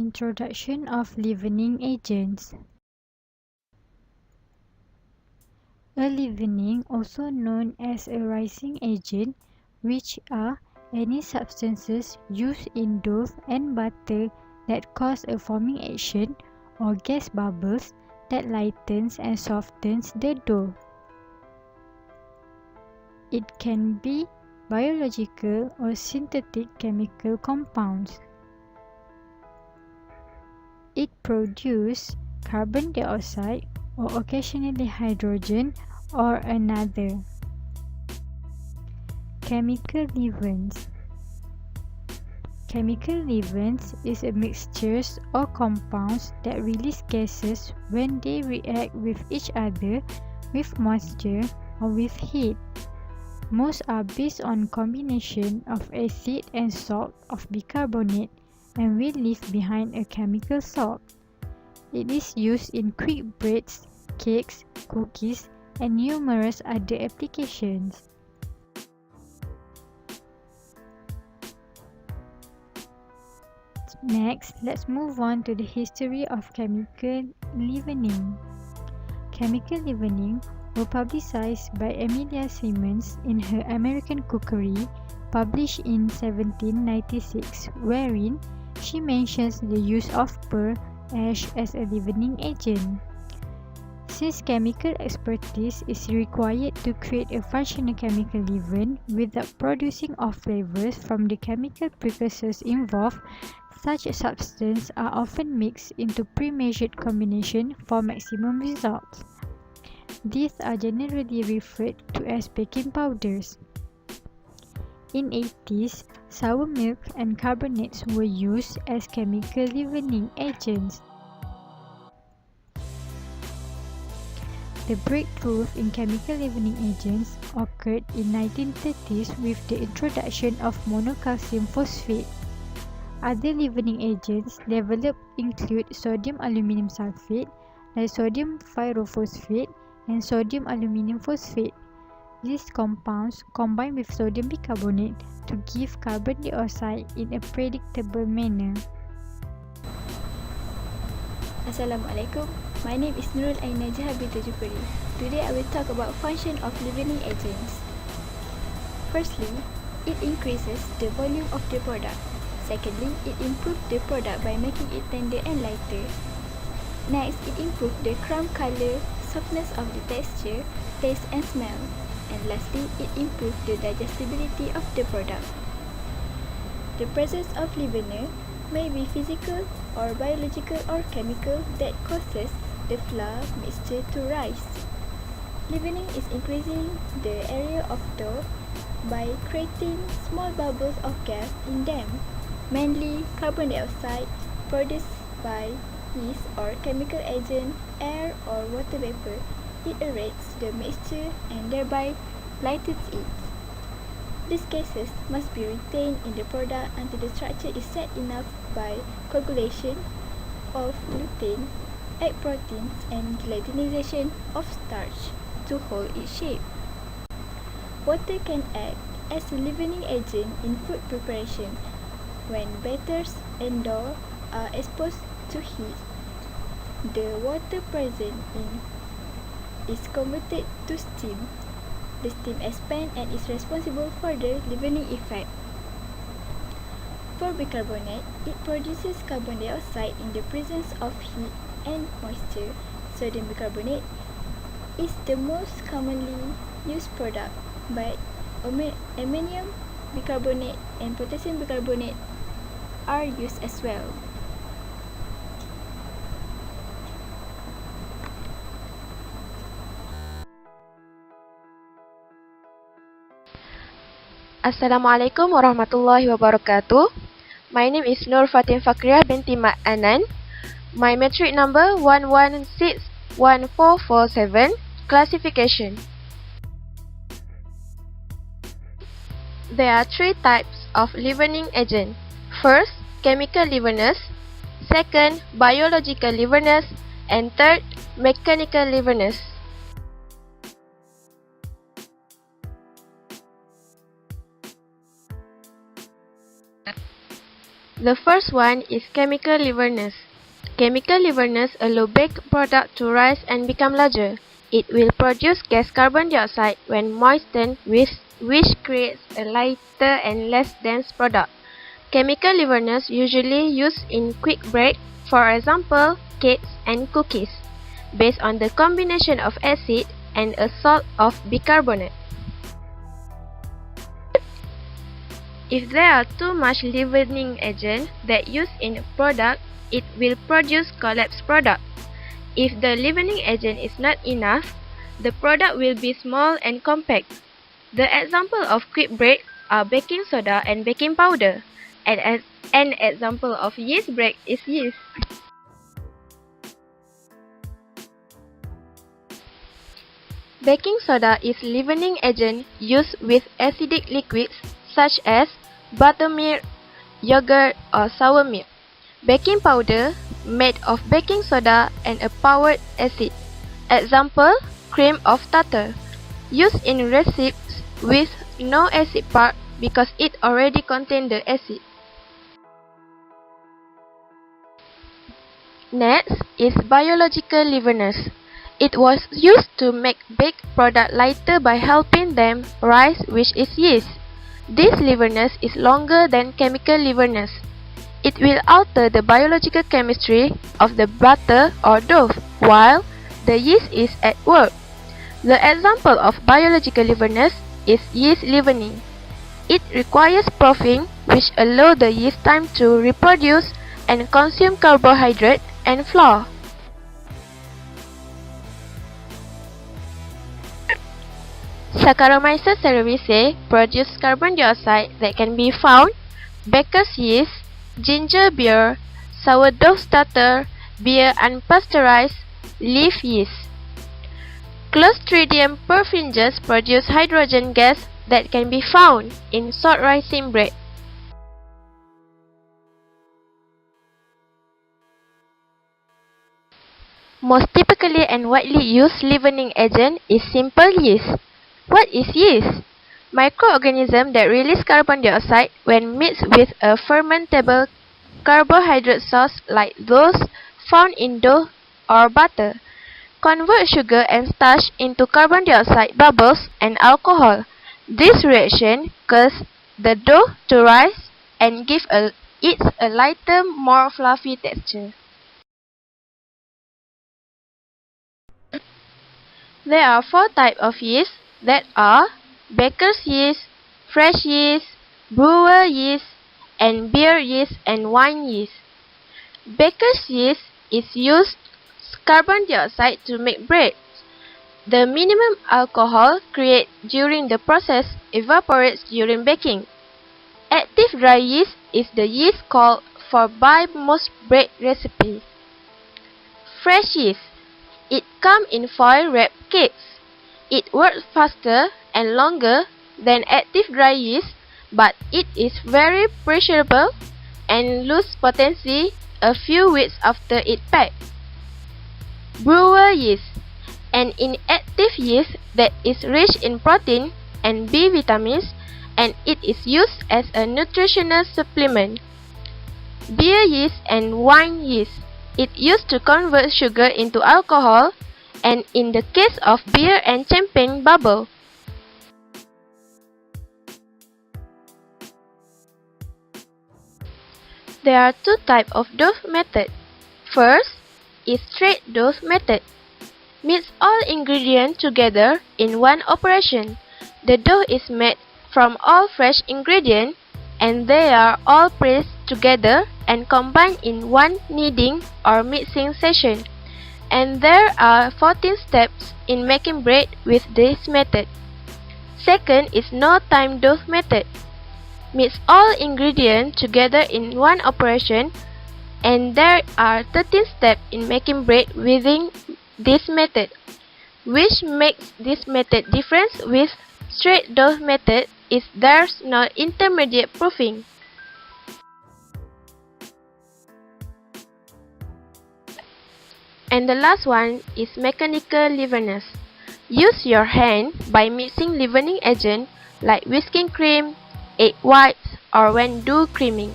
Introduction of leavening agents. A leavening, also known as a rising agent, which are any substances used in dough and butter that cause a forming action or gas bubbles that lightens and softens the dough. It can be biological or synthetic chemical compounds. It produces carbon dioxide or occasionally hydrogen or another. Chemical leavens. Chemical leavens is a mixtures or compounds that release gases when they react with each other with moisture or with heat. Most are based on combination of acid and salt of bicarbonate and will leave behind a chemical salt. It is used in quick breads, cakes, cookies, and numerous other applications. Next, let's move on to the history of chemical leavening. Chemical leavening were publicized by Amelia Simmons in her American Cookery, published in 1796, wherein she mentions the use of pearl ash as a leavening agent. Since chemical expertise is required to create a functional chemical leaven without producing off flavors from the chemical precursors involved, such substances are often mixed into pre-measured combinations for maximum results. These are generally referred to as baking powders. In 80s, sour milk and carbonates were used as chemical leavening agents. The breakthrough in chemical leavening agents occurred in 1930s with the introduction of monocalcium phosphate. Other leavening agents developed include sodium aluminum sulfate, sodium pyrophosphate, and sodium aluminum phosphate. These compounds combine with sodium bicarbonate to give carbon dioxide in a predictable manner. Assalamualaikum. My name is Nurul Aina Jahabita Jupari. Today I will talk about function of leavening agents. Firstly, it increases the volume of the product. Secondly, it improves the product by making it tender and lighter. Next, it improves the crumb color, softness of the texture, taste and smell. And lastly, it improves the digestibility of the product. The presence of leavener may be physical or biological or chemical that causes the flour mixture to rise. Leavening is increasing the area of dough by creating small bubbles of gas in them, mainly carbon dioxide produced by yeast or chemical agent, air or water vapor. It aerates the mixture and thereby lightens it. These gases must be retained in the product until the structure is set enough by coagulation of gluten, egg proteins, and gelatinization of starch to hold its shape. Water can act as a leavening agent in food preparation. When batters and dough are exposed to heat, the water present in is converted to steam. The steam expands and is responsible for the leavening effect. For bicarbonate, it produces carbon dioxide in the presence of heat and moisture. Sodium bicarbonate is the most commonly used product, but ammonium bicarbonate and potassium bicarbonate are used as well. Assalamualaikum warahmatullahi wabarakatuh. My name is Nur Fatin Fakriah binti Mat Anan. My metric number 1161447. Classification. There are three types of leavening agent. First, chemical leaveners. Second, biological leaveners. And third, mechanical leaveners. The first one is chemical leavenness. Chemical leavenness allows baked product to rise and become larger. It will produce gas carbon dioxide when moistened, which creates a lighter and less dense product. Chemical leavenness usually used in quick break, for example, cakes and cookies, based on the combination of acid and a salt of bicarbonate. If there are too much leavening agent that used in a product, it will produce collapsed product. If the leavening agent is not enough, the product will be small and compact. The example of quick break are baking soda and baking powder, and as an example of yeast break is yeast. Baking soda is leavening agent used with acidic liquids such as buttermilk, yogurt, or sour milk. Baking powder made of baking soda and a powdered acid. Example, cream of tartar, used in recipes with no acid part because it already contains the acid. Next is biological leavenness. It was used to make baked product lighter by helping them rise, which is yeast. This leavenness is longer than chemical leavenness. It will alter the biological chemistry of the butter or dough while the yeast is at work. The example of biological leavenness is yeast leavening. It requires proofing, which allows the yeast time to reproduce and consume carbohydrate and flour. Saccharomyces cerevisiae produce carbon dioxide that can be found baker's yeast, ginger beer, sourdough starter, beer unpasteurized, leaf yeast. Clostridium perfringens produce hydrogen gas that can be found in short rising bread. Most typically and widely used leavening agent is simple yeast. What is yeast? Microorganisms that release carbon dioxide when mixed with a fermentable carbohydrate source like those found in dough or butter. Convert sugar and starch into carbon dioxide bubbles and alcohol. This reaction causes the dough to rise and gives it a lighter, more fluffy texture. There are 4 types of yeast that are baker's yeast, fresh yeast, brewer yeast, and beer yeast and wine yeast. Baker's yeast is used carbon dioxide to make bread. The minimum alcohol created during the process evaporates during baking. Active dry yeast is the yeast called for by most bread recipes. Fresh yeast. It comes in foil wrapped cakes. It works faster and longer than active dry yeast, but it is very perishable and loses potency a few weeks after it packed. Brewer yeast, an inactive yeast that is rich in protein and B vitamins, and it is used as a nutritional supplement. Beer yeast and wine yeast. It used to convert sugar into alcohol, and in the case of beer and champagne, bubble. There are 2 types of dough method. First is straight dough method. Mix all ingredients together in one operation. The dough is made from all fresh ingredients, and they are all pressed together and combined in one kneading or mixing session. And there are 14 steps in making bread with this method. Second is no time dough method. Mix all ingredients together in one operation, and there are 13 steps in making bread within this method. Which makes this method different with straight dough method is there's no intermediate proofing. And the last one is mechanical leavenness. Use your hand by mixing leavening agent like whisking cream, egg whites, or when dough creaming.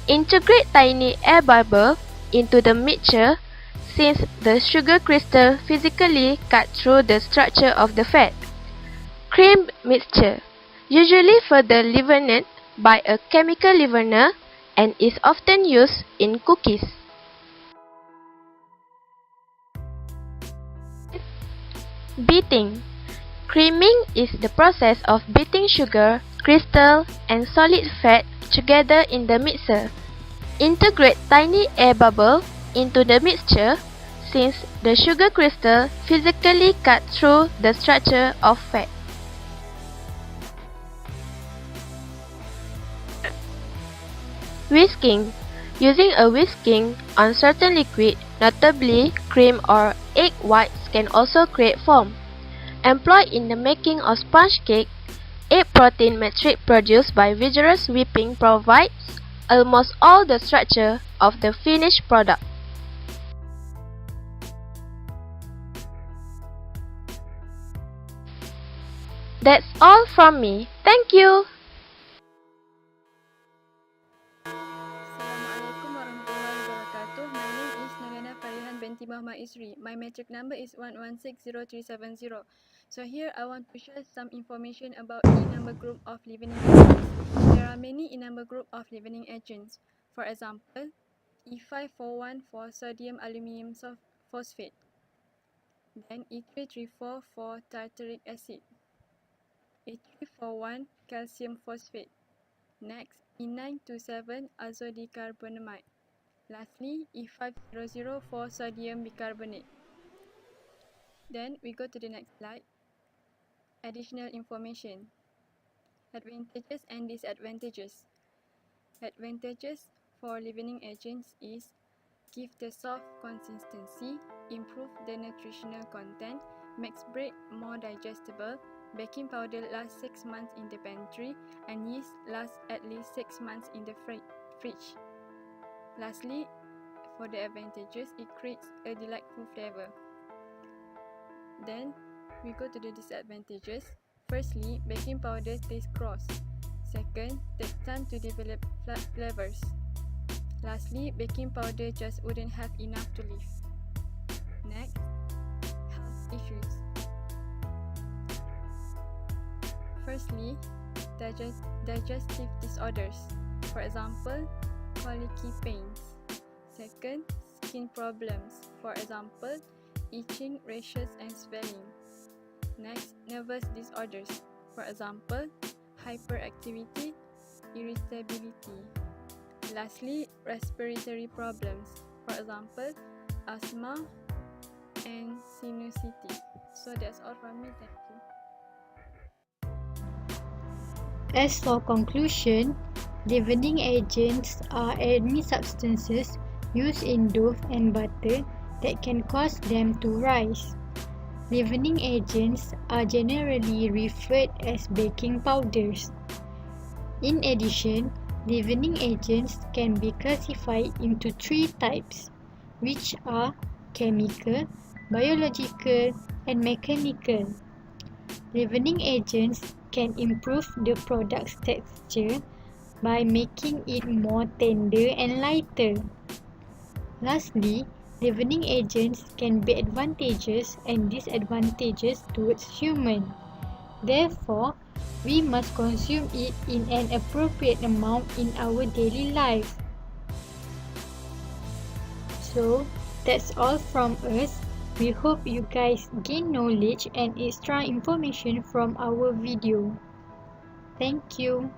Integrate tiny air bubble into the mixture since the sugar crystal physically cut through the structure of the fat. Cream mixture, usually further leavened by a chemical leavener and is often used in cookies. Beating. Creaming is the process of beating sugar, crystal, and solid fat together in the mixer. Integrate tiny air bubble into the mixture since the sugar crystal physically cut through the structure of fat. Whisking. Using a whisking on certain liquid, notably cream or egg whites, can also create foam. Employed in the making of sponge cake, egg protein matrix produced by vigorous whipping provides almost all the structure of the finished product. That's all from me. Thank you. Assalamualaikum warahmatullahi wabarakatuh. My name is Nurena Farihan binti Muhammad Isri. My metric number is 11600370. So here I want to share some information about E-number group of leavening agents. There are many E-number group of leavening agents. For example, E541 for sodium aluminium phosphate, then E334 for tartaric acid, E341 calcium phosphate, next E927 azodicarbonamide, lastly E500 for sodium bicarbonate. Then we go to the next slide. Additional information. Advantages and disadvantages. Advantages for leavening agents is give the soft consistency, improve the nutritional content, makes bread more digestible, baking powder lasts 6 months in the pantry, and yeast lasts at least 6 months in the fridge. Lastly, for the advantages, it creates a delightful flavor. Then we go to the disadvantages. Firstly, baking powder tastes gross. Second, takes time to develop flavors. Lastly, baking powder just wouldn't have enough to live. Next, health issues. Firstly, digestive disorders. For example, colicky pains. Second, skin problems. For example, itching, rashes, and swelling. Next, nervous disorders. For example, hyperactivity, irritability. Lastly, respiratory problems. For example, asthma and sinusitis. So that's all from me. Thank you. As for conclusion, leavening agents are any substances used in dough and butter that can cause them to rise. Leavening agents are generally referred as baking powders. In addition, leavening agents can be classified into 3 types, which are chemical, biological, and mechanical. Leavening agents can improve the product's texture by making it more tender and lighter. Lastly, leavening agents can be advantageous and disadvantageous towards humans. Therefore, we must consume it in an appropriate amount in our daily life. So, that's all from us. We hope you guys gain knowledge and extra information from our video. Thank you.